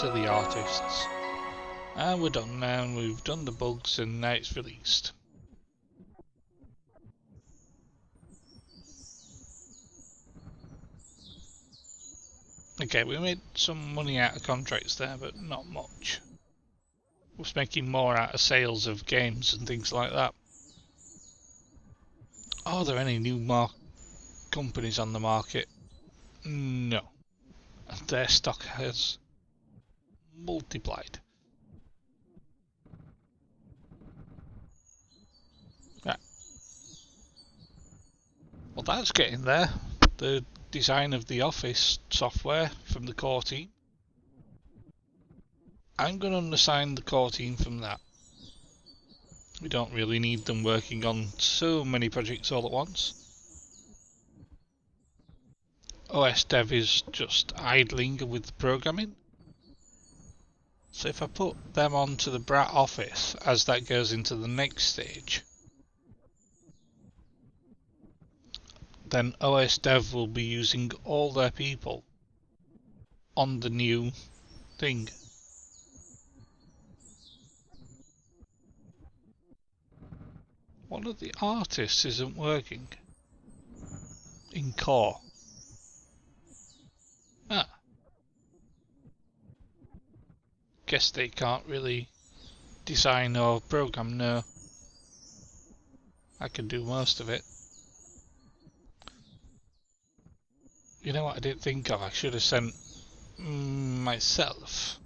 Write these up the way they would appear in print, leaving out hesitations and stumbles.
to the artists. And we're done now, and we've done the bugs, and now it's released. Okay, we made some money out of contracts there, but not much. We're making more out of sales of games and things like that. Are there any new companies on the market? No. Their stock has multiplied. Right. Well, that's getting there. The design of the office software from the core team. I'm going to unassign the core team from that. We don't really need them working on so many projects all at once. OS Dev is just idling with the programming. So if I put them onto the Albrat office as that goes into the next stage, then OS Dev will be using all their people on the new thing. One of the artists isn't working in core. Ah. Guess they can't really design or program, no. I can do most of it. You know what I didn't think of? I should have sent myself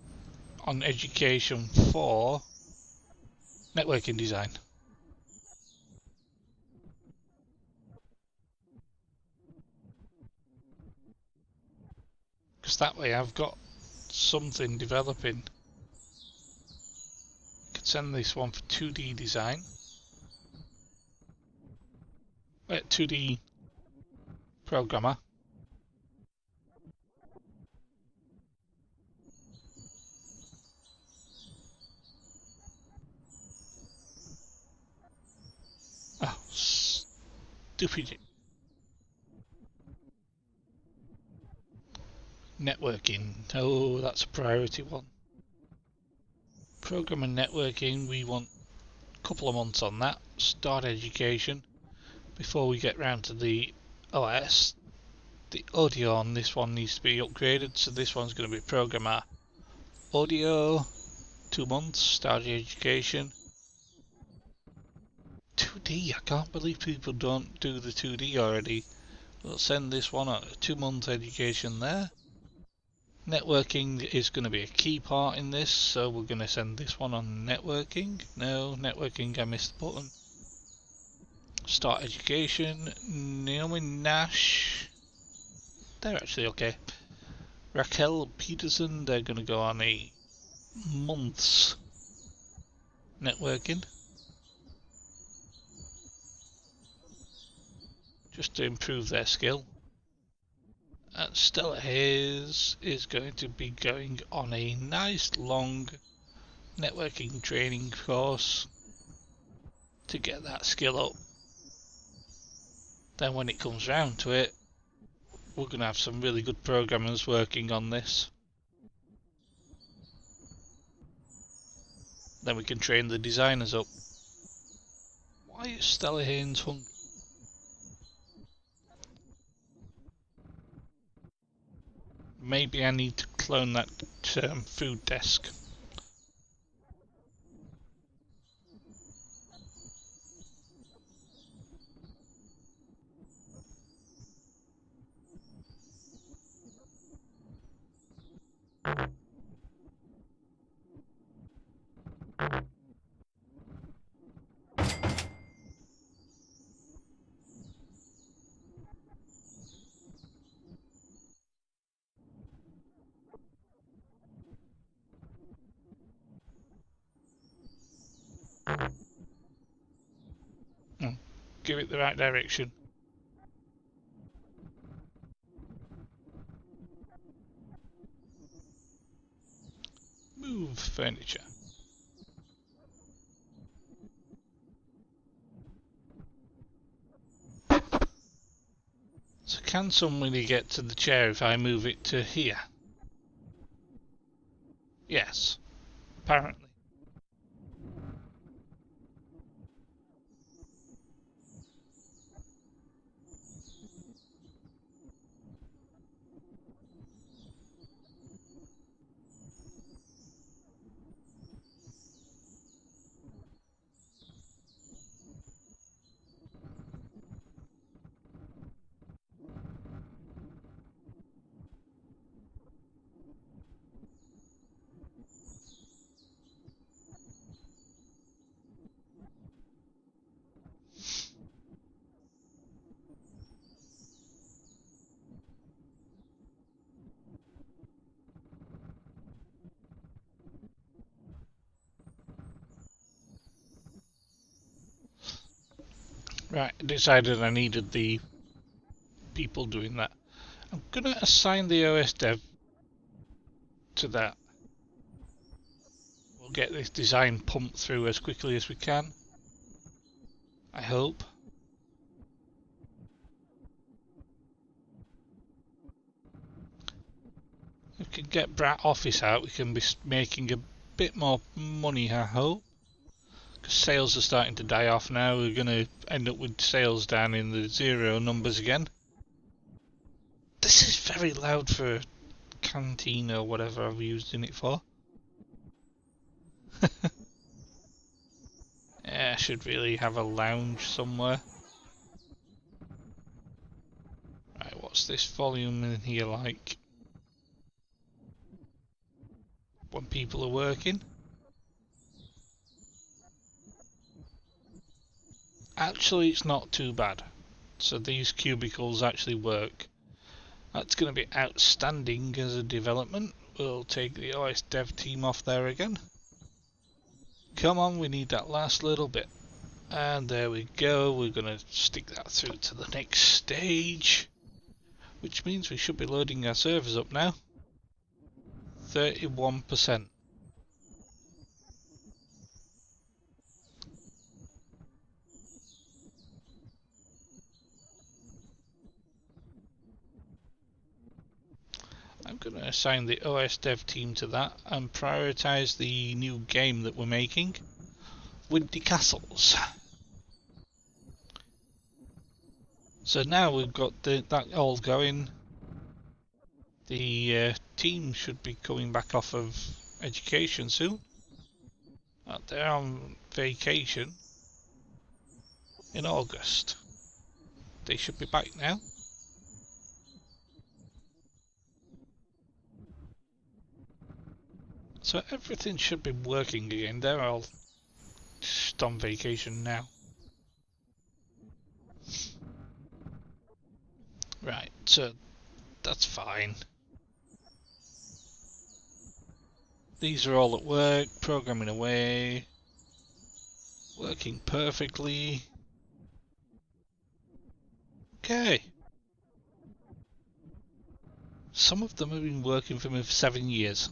on education for networking design. Because that way I've got something developing. I could send this one for 2D design. 2D programmer. Oh, stupid. Networking. Oh, that's a priority one. Program and networking, we want a couple of months on that. Start education before we get round to the OS. The audio on this one needs to be upgraded, so this one's going to be programmer audio. 2 months. Start education. 2D. I can't believe people don't do the 2D already. We'll send this one on a 2-month education there. Networking is going to be a key part in this, so we're going to send this one on networking. No, networking, I missed the button. Start education. Naomi Nash. They're actually okay. Raquel Peterson, they're going to go on a month's networking. Just to improve their skill. And Stella Hayes is going to be going on a nice long networking training course to get that skill up. Then when it comes round to it, we're going to have some really good programmers working on this. Then we can train the designers up. Why is Stella Haynes hungry? Maybe I need to clone that food desk. Give it the right direction. Move furniture. So can somebody get to the chair if I move it to here? Yes, apparently. Right, I decided I needed the people doing that. I'm gonna assign the OS dev to that. We'll get this design pumped through as quickly as we can. I hope. If we can get Brat Office out, we can be making a bit more money, I hope. Because sales are starting to die off now. We're going to end up with sales down in the zero numbers again. This is very loud for a canteen or whatever I've used in it for. Yeah, I should really have a lounge somewhere. Right, what's this volume in here like? When people are working? Actually, it's not too bad. So these cubicles actually work. That's going to be outstanding as a development. We'll take the OS dev team off there again. Come on, we need that last little bit. And there we go. We're going to stick that through to the next stage. Which means we should be loading our servers up now. 31%. I'm going to assign the OS dev team to that and prioritize the new game that we're making, Windy Castles. So now we've got that all going. The team should be coming back off of education soon. They're on vacation in August. They should be back now. So everything should be working again. They're all just on vacation now. Right, so that's fine. These are all at work, programming away, working perfectly. Okay. Some of them have been working for me for 7 years.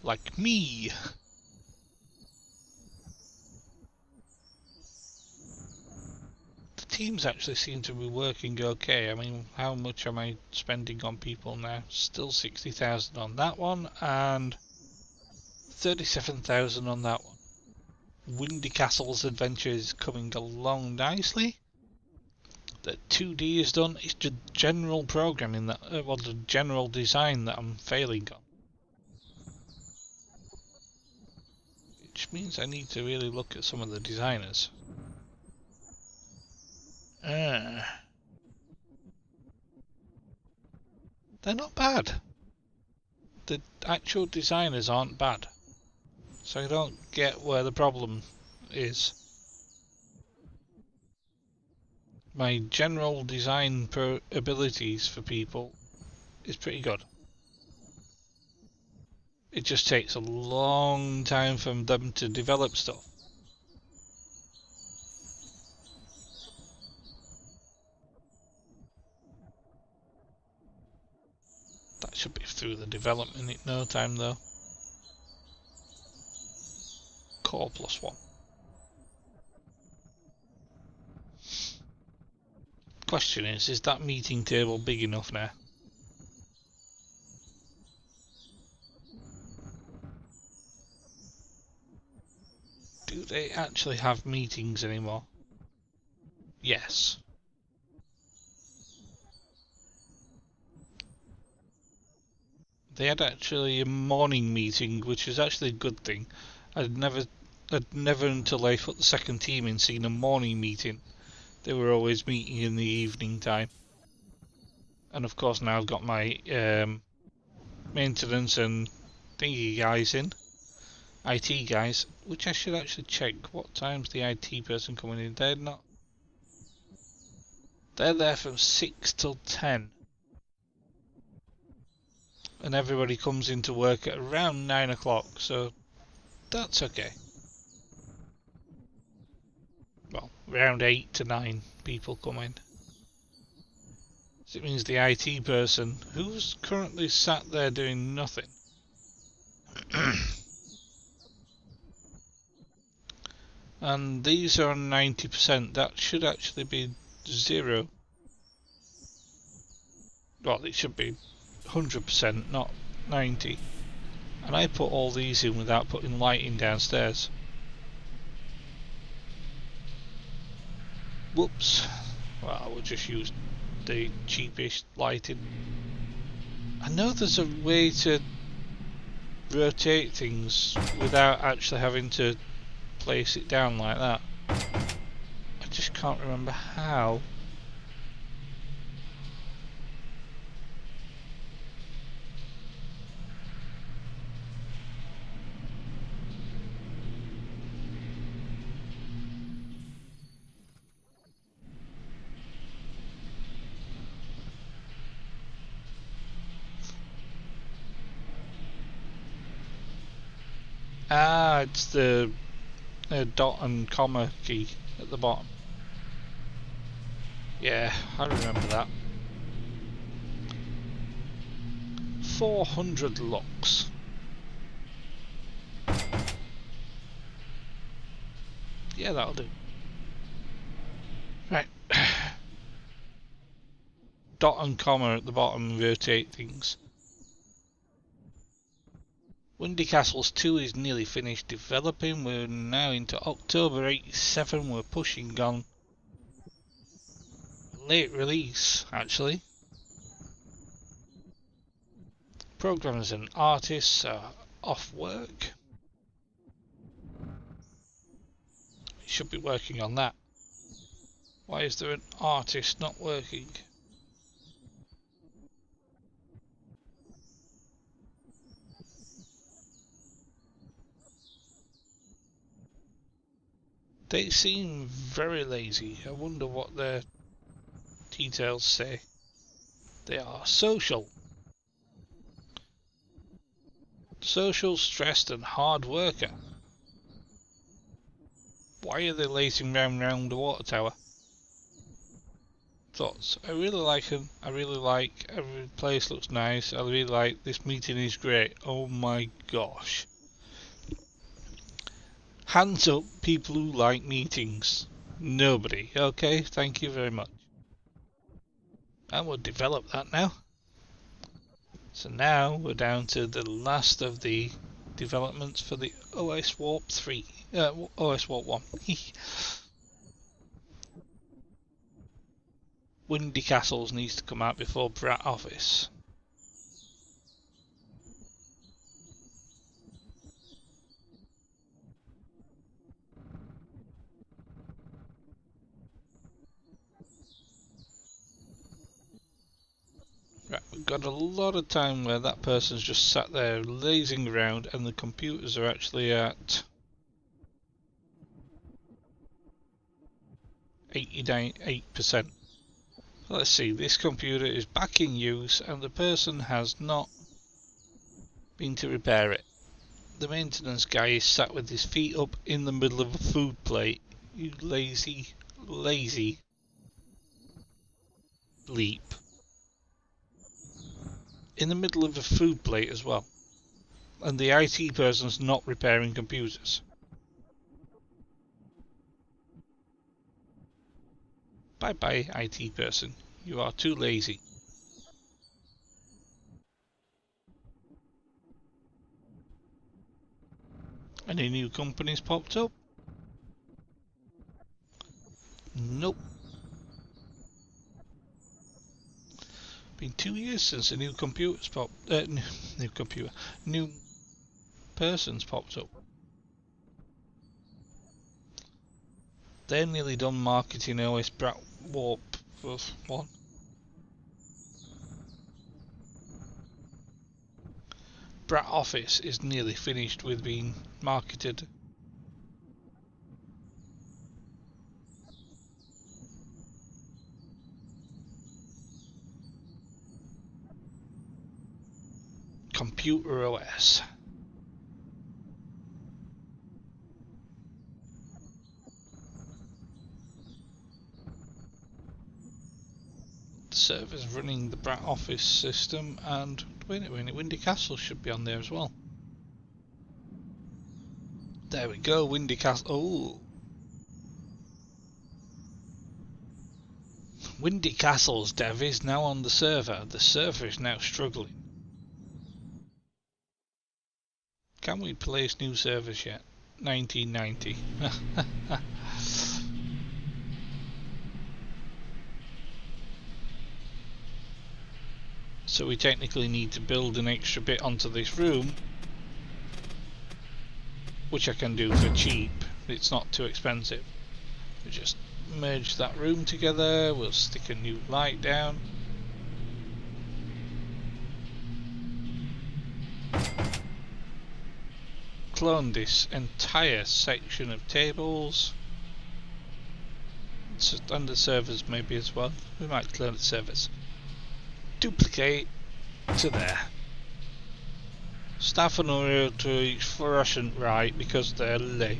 Like me. The teams actually seem to be working okay. I mean, how much am I spending on people now? Still 60,000 on that one and 37,000 on that one. Windy Castles Adventure is coming along nicely. The 2D is done. It's the general programming that, well, the general design that I'm failing on. Which means I need to really look at some of the designers. They're not bad. The actual designers aren't bad. So I don't get where the problem is. My general design abilities for people is pretty good. It just takes a long time for them to develop stuff. That should be through the development in no time though. Core +1. Question is that meeting table big enough now? they actually have meetings anymore? Yes. They had actually a morning meeting, which is actually a good thing. I'd never until I put the second team in seen a morning meeting. They were always meeting in the evening time. And of course now I've got my maintenance and thingy guys in. IT guys, which I should actually check what time's the IT person coming in. They're there from 6 till 10. And everybody comes into work at around 9 o'clock, so that's okay. Well, around 8 to 9 people come in. So it means the IT person, who's currently sat there doing nothing. And these are 90%, that should actually be 0. Well, it should be 100%, not 90. And I put all these in without putting lighting downstairs. Whoops. Well, we'll just use the cheapest lighting. I know there's a way to rotate things without actually having to place it down like that. I just can't remember how. Ah, it's the dot and comma key at the bottom. Yeah, I remember that. 400 lux. Yeah, that'll do. Right. Dot and comma at the bottom rotate things. Windy Castles 2 is nearly finished developing. We're now into October 87. We're pushing on late release, actually. Programmers and artists are off work. We should be working on that. Why is there an artist not working? They seem very lazy. I wonder what their details say. They are social. Social, stressed and hard worker. Why are they lazing round the water tower? Thoughts. I really like them. I really like every place looks nice. I really like this meeting is great. Oh my gosh. Hands up people who like meetings. Nobody. Okay, thank you very much. And we'll develop that now. So now we're down to the last of the developments for the OS Warp 3. OS Warp 1. Windy Castles needs to come out before Brat Office. Right, we've got a lot of time where that person's just sat there lazing around and the computers are actually at 89%. Let's see, this computer is back in use and the person has not been to repair it. The maintenance guy is sat with his feet up in the middle of a food plate. You lazy leap. In the middle of a food plate as well. And the IT person's not repairing computers. Bye bye, IT person. You are too lazy. Any new companies popped up? Nope. Been 2 years since a new computer's popped. New person's popped up. They're nearly done marketing OS Brat Warp 1. Brat Office is nearly finished with being marketed. Computer OS. The server's running the Brat Office system, and wait a minute, Windy Castle should be on there as well. There we go, Windy Castle. Oh, Windy Castle's dev is now on the server. The server is now struggling. Can we place new servers yet? 1990. So we technically need to build an extra bit onto this room, which I can do for cheap. It's not too expensive. We just merge that room together. We'll stick a new light down. Clone this entire section of tables. And the servers maybe as well. We might clone the servers. Duplicate to there. Staff and order to each fluorescent right because they're late.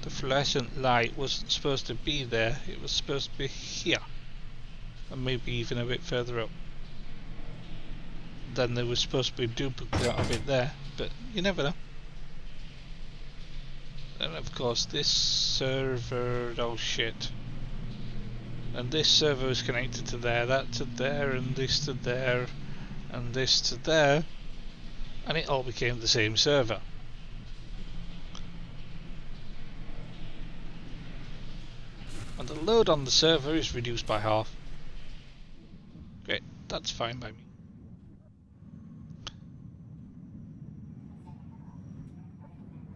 The fluorescent light wasn't supposed to be there, it was supposed to be here. And maybe even a bit further up. Then there was supposed to be a duplicate of it there, but you never know. And of course this server, oh shit. And this server is connected to there, that to there, and this to there, and this to there, and it all became the same server. And the load on the server is reduced by half. Great, that's fine by me.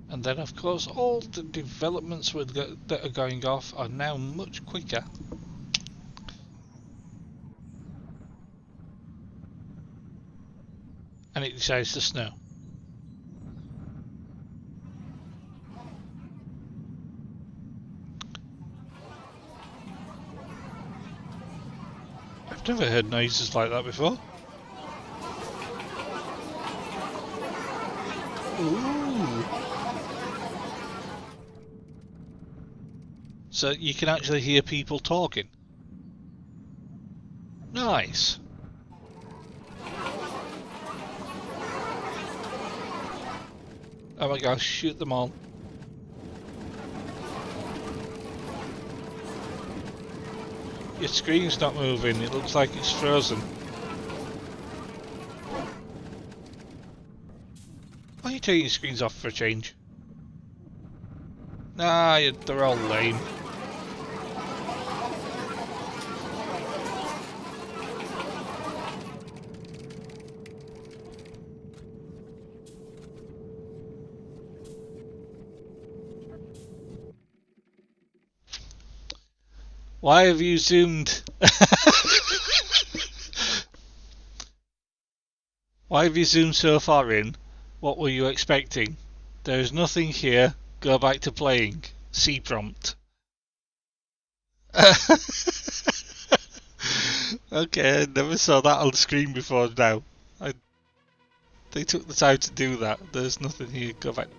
And then of course all the developments that are going off are now much quicker. And it decides to snow. I've never heard noises like that before. Ooh. So you can actually hear people talking. Nice. Oh my gosh, shoot them all. Your screen's not moving, it looks like it's frozen. Why are you taking your screens off for a change? Nah, they're all lame. Why have you zoomed? Why have you zoomed so far in? What were you expecting? There is nothing here. Go back to playing. C prompt. Okay, I never saw that on the screen before now. They took the time to do that. There's nothing here. Go back.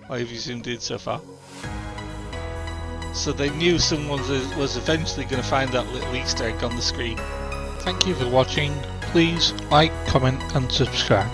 Why have you zoomed in so far? So they knew someone was eventually going to find that little Easter egg on the screen. Thank you for watching. Please like, comment and subscribe.